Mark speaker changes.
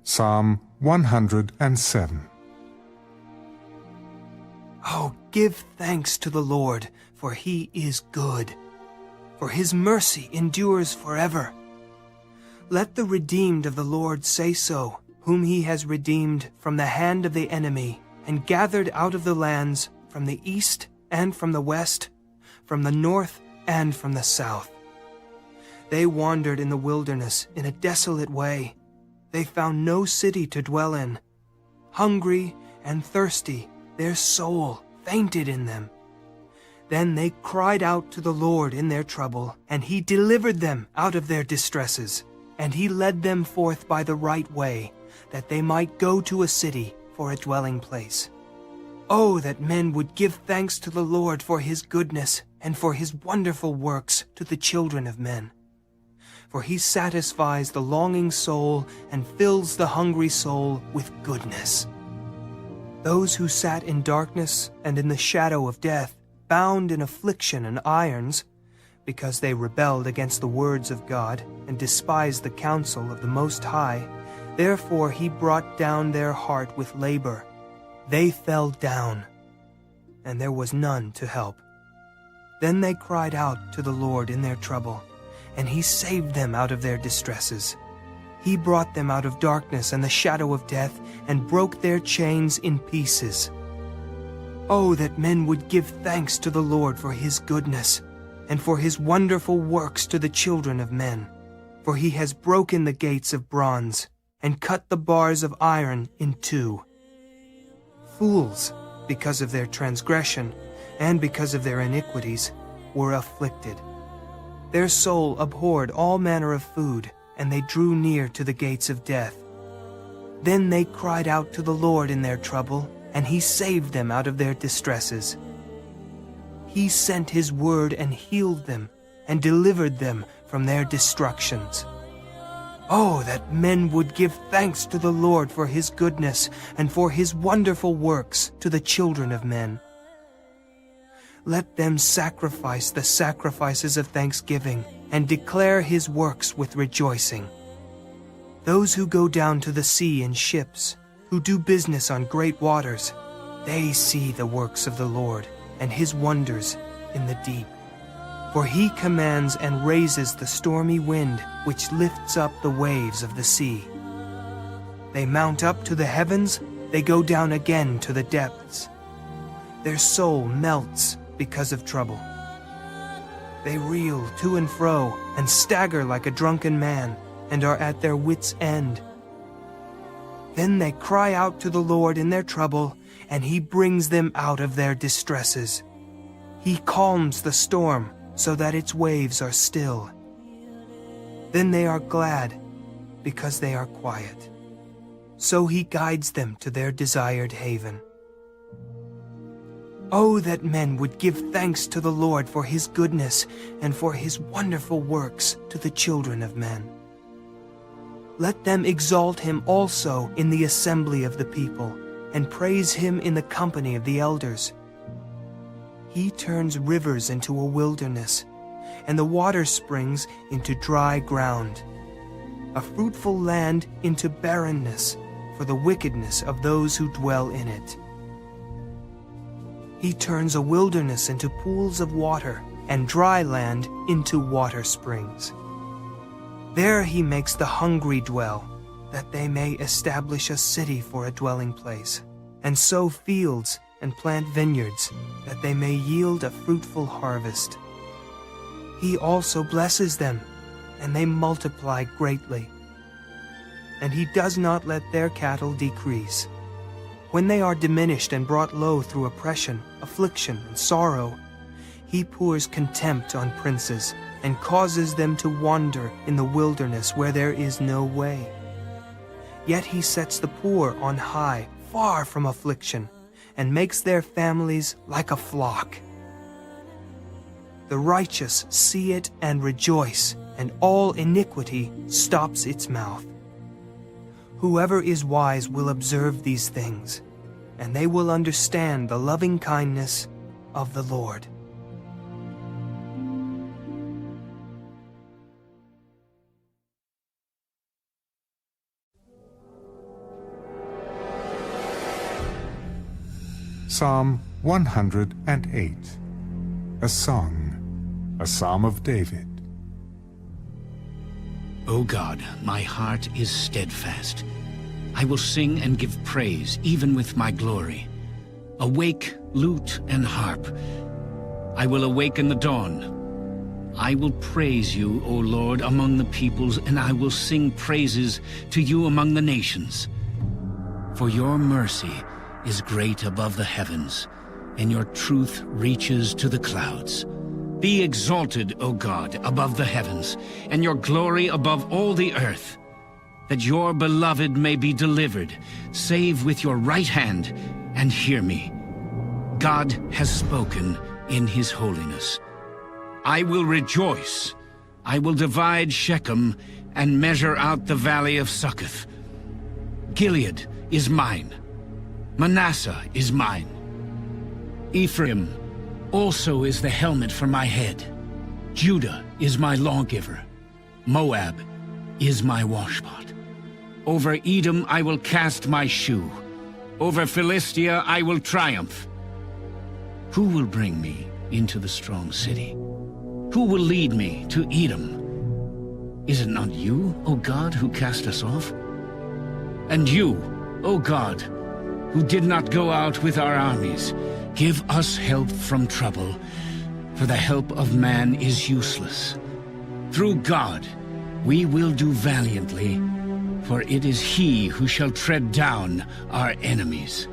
Speaker 1: Psalm 107.
Speaker 2: Oh, give thanks to the Lord, for he is good, for his mercy endures forever. Let the redeemed of the Lord say so, whom he has redeemed from the hand of the enemy, and gathered out of the lands, from the east and from the west, from the north and from the south. They wandered in the wilderness in a desolate way. They found no city to dwell in. Hungry and thirsty, their soul fainted in them. Then they cried out to the Lord in their trouble, and he delivered them out of their distresses. And he led them forth by the right way, that they might go to a city for a dwelling place. Oh, that men would give thanks to the Lord for his goodness, and for his wonderful works to the children of men. For he satisfies the longing soul and fills the hungry soul with goodness. Those who sat in darkness and in the shadow of death, bound in affliction and irons, because they rebelled against the words of God and despised the counsel of the Most High, therefore he brought down their heart with labor. They fell down, and there was none to help. Then they cried out to the Lord in their trouble, and he saved them out of their distresses. He brought them out of darkness and the shadow of death, and broke their chains in pieces. Oh, that men would give thanks to the Lord for his goodness, and for his wonderful works to the children of men. For he has broken the gates of bronze, and cut the bars of iron in two. Fools, because of their transgression, and because of their iniquities, were afflicted. Their soul abhorred all manner of food, and they drew near to the gates of death. Then they cried out to the Lord in their trouble, and he saved them out of their distresses. He sent his word and healed them, and delivered them from their destructions. Oh, that men would give thanks to the Lord for his goodness, and for his wonderful works to the children of men. Let them sacrifice the sacrifices of thanksgiving, and declare his works with rejoicing. Those who go down to the sea in ships, who do business on great waters, they see the works of the Lord, and his wonders in the deep. For he commands and raises the stormy wind, which lifts up the waves of the sea. They mount up to the heavens, they go down again to the depths. Their soul melts because of trouble. They reel to and fro, and stagger like a drunken man, and are at their wits' end. Then they cry out to the Lord in their trouble, and he brings them out of their distresses. He calms the storm, so that its waves are still. Then they are glad, because they are quiet. So he guides them to their desired haven. Oh, that men would give thanks to the Lord for his goodness, and for his wonderful works to the children of men. Let them exalt him also in the assembly of the people, and praise him in the company of the elders. He turns rivers into a wilderness, and the water springs into dry ground, a fruitful land into barrenness for the wickedness of those who dwell in it. He turns a wilderness into pools of water, and dry land into water springs. There he makes the hungry dwell, that they may establish a city for a dwelling place, and sow fields and plant vineyards, that they may yield a fruitful harvest. He also blesses them, and they multiply greatly. And he does not let their cattle decrease. When they are diminished and brought low through oppression, affliction, and sorrow, he pours contempt on princes, and causes them to wander in the wilderness where there is no way. Yet he sets the poor on high, far from affliction, and makes their families like a flock. The righteous see it and rejoice, and all iniquity stops its mouth. Whoever is wise will observe these things, and they will understand the loving kindness of the Lord.
Speaker 1: Psalm 108. A song, a psalm of David.
Speaker 3: O God, my heart is steadfast. I will sing and give praise, even with my glory. Awake, lute and harp. I will awaken the dawn. I will praise you, O Lord, among the peoples, and I will sing praises to you among the nations. For your mercy is great above the heavens, and your truth reaches to the clouds. Be exalted, O God, above the heavens, and your glory above all the earth, that your beloved may be delivered. Save with your right hand, and hear me. God has spoken in his holiness. I will rejoice. I will divide Shechem and measure out the valley of Succoth. Gilead is mine. Manasseh is mine. Ephraim also is the helmet for my head. Judah is my lawgiver. Moab is my washpot. Over Edom I will cast my shoe. Over Philistia I will triumph. Who will bring me into the strong city? Who will lead me to Edom? Is it not you, O God, who cast us off? And you, O God, who did not go out with our armies, give us help from trouble, for the help of man is useless. Through God we will do valiantly, for it is he who shall tread down our enemies.